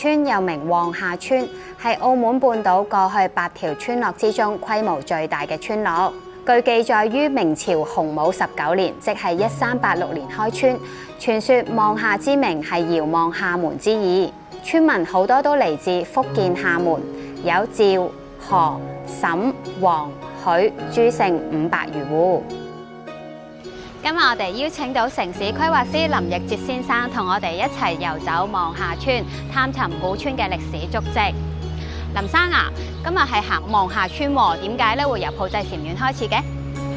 村又名望下村，係澳門半島過去8條村落之中規模最大嘅村落。據記載於明朝洪武19年，即係1386年開村。傳說望廈之名係遙望廈門之意。村民好多都嚟自福建廈門，有趙、何、沈、黃、許、朱姓500餘戶。今日我哋邀請到城市規劃師林奕哲先生，同我哋一齊遊走望廈村，探尋古村嘅歷史足跡。林生啊，今日係行望廈村喎，點解咧會由普濟禪院開始嘅？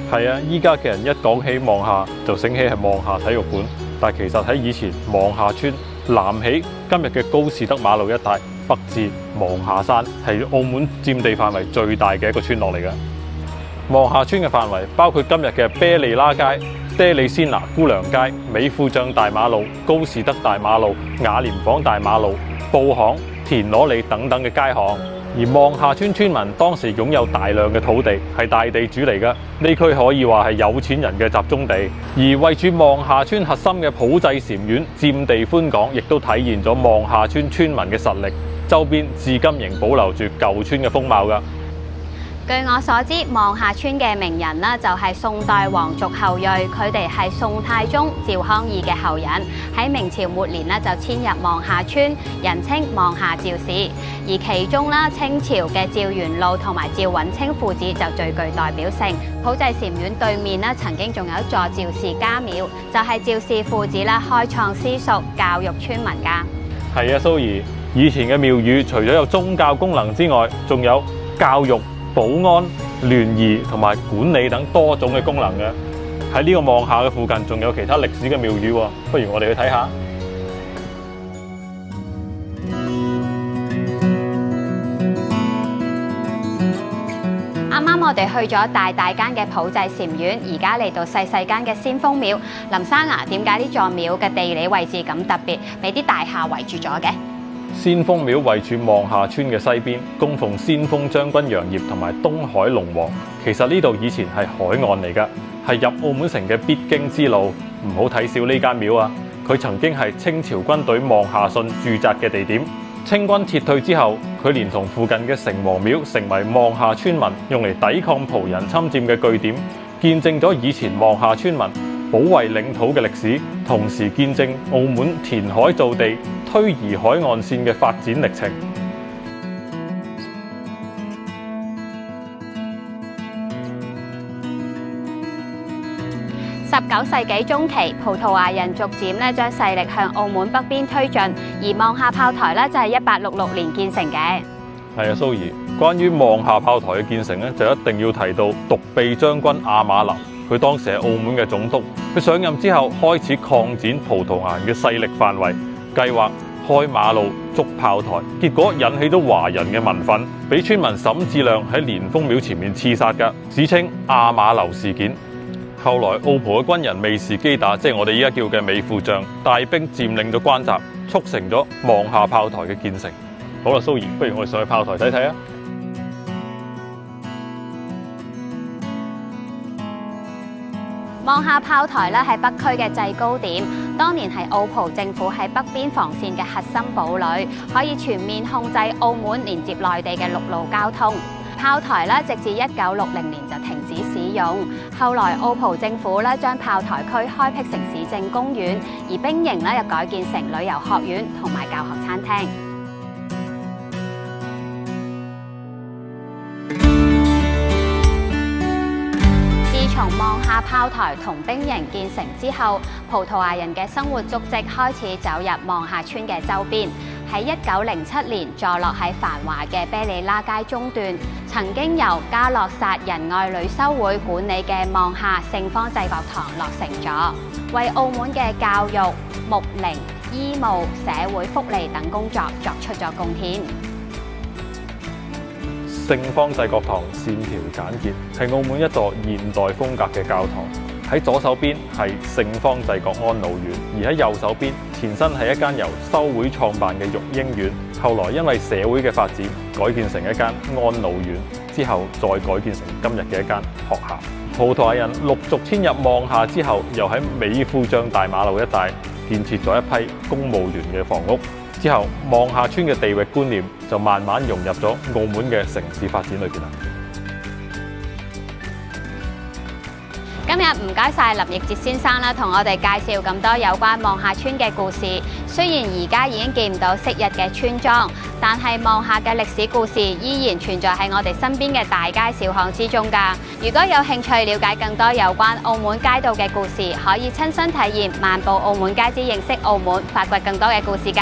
係啊，依家嘅人一講起望廈，就醒起係望廈體育館，但其實喺以前望廈村南起今日嘅高士德馬路一帶，北至望廈山，係澳門佔地範圍最大嘅一個村落嚟嘅。望廈村嘅範圍包括今日嘅啤利拉街、爹利仙拿姑娘街、美富帳大馬路、高士德大馬路、雅廉坊大馬路、布行、田螺里等等嘅街巷。而望廈村村民當時擁有大量嘅土地，係大地主嚟㗎。呢區可以話係有錢人嘅集中地。而位處望廈村核心嘅普濟禪院佔地寬廣，亦都體現咗望廈村村民嘅實力。周邊至今仍保留住舊村嘅風貌㗎。據我所知，望廈村嘅名人呢，就係宋代皇族後裔，佢哋係宋太宗趙匡義嘅後人。喺明朝末年呢，就遷入望廈村，人稱望廈趙氏。而其中啦，清朝嘅趙元祿同埋趙允清父子就最具代表性。普濟禪院對面呢，曾經仲有一座趙氏家廟，就係趙氏父子啦開創私塾，教育村民㗎。係啊，蘇怡，以前嘅廟宇除咗有宗教功能之外，仲有教育、保安、聯誼同埋管理等多種嘅功能嘅。喺呢個望廈嘅附近仲有其他歷史嘅廟宇喎，不如我哋去睇下。啱啱我哋去咗大間嘅普濟禪院，而家嚟到細間嘅先鋒廟。林生啊，點解呢座廟嘅地理位置咁特別，俾啲大廈圍住咗嘅？先鋒廟位處望廈村嘅西邊，供奉先鋒將軍楊業同埋東海龍王。其實呢度以前係海岸嚟㗎，係入澳門城嘅必經之路。唔好睇小呢間廟啊！佢曾經係清朝軍隊望廈信駐紮嘅地點。清軍撤退之後，佢連同附近嘅城隍廟成為望廈村民用嚟抵抗葡人侵佔嘅據點，見證咗以前望廈村民保衛領土嘅歷史，同時見證澳門填海造地、推移海岸線嘅發展歷程。19世紀中期，葡萄牙人逐漸將勢力向澳門北邊推進，而望廈炮台就係1866年建成嘅。係啊，蘇怡，關於望廈炮台嘅建成就一定要提到獨臂將軍阿馬流。佢當時係澳門嘅總督，佢上任之後開始擴展葡萄牙人嘅勢力範圍，計劃開馬路、築炮台，結果引起到華人嘅民憤，俾村民沈志亮喺蓮峰廟前面刺殺㗎，史稱阿馬流事件。後來澳葡嘅軍人未時機打，即係我哋依家叫嘅美富帳，帶兵佔領咗關閘，促成咗望廈炮台嘅建成。好啦，蘇怡，不如我哋上去炮台睇睇啊！望廈炮台係北區嘅制高點，當年係澳葡政府喺北邊防線嘅核心堡壘，可以全面控制澳門連接內地嘅陸路交通。炮台直至1960年就停止使用，後來澳葡政府將炮台區開闢成市政公園，而兵營又改建成旅遊學院同埋教學餐廳。自從望廈炮台同兵營建成之後，葡萄牙人嘅生活足跡開始走入望廈村嘅周邊。喺1907年坐落喺繁華嘅啤利拉街中段，曾經由嘉諾撒仁愛女修會管理嘅望廈聖方濟各堂落成咗，為澳門嘅教育、牧靈、醫務、社會福利等工作作出咗貢獻。聖方濟各堂線條簡潔，係澳門一座現代風格嘅教堂。喺左手邊係聖方濟各安老院，而喺右手邊前身係一間由修會創辦嘅育嬰院，後來因為社會嘅發展，改建成一間安老院，之後再改建成今日嘅一間學校。葡萄牙人陸續遷入望廈之後，又喺美富帳大馬路一帶建設咗一批公務員嘅房屋，之後，望廈村嘅地域觀念就慢慢融入咗澳門嘅城市發展裏邊啦。今日唔該晒林奕哲先生啦，同我哋介紹咁多有關望廈村嘅故事。雖然而家已經見唔到昔日嘅村莊，但係望廈嘅歷史故事依然存在喺我哋身邊嘅大街小巷之中㗎。如果有興趣了解更多有關澳門街道嘅故事，可以親身體驗漫步澳門街之認識澳門，發掘更多嘅故事㗎。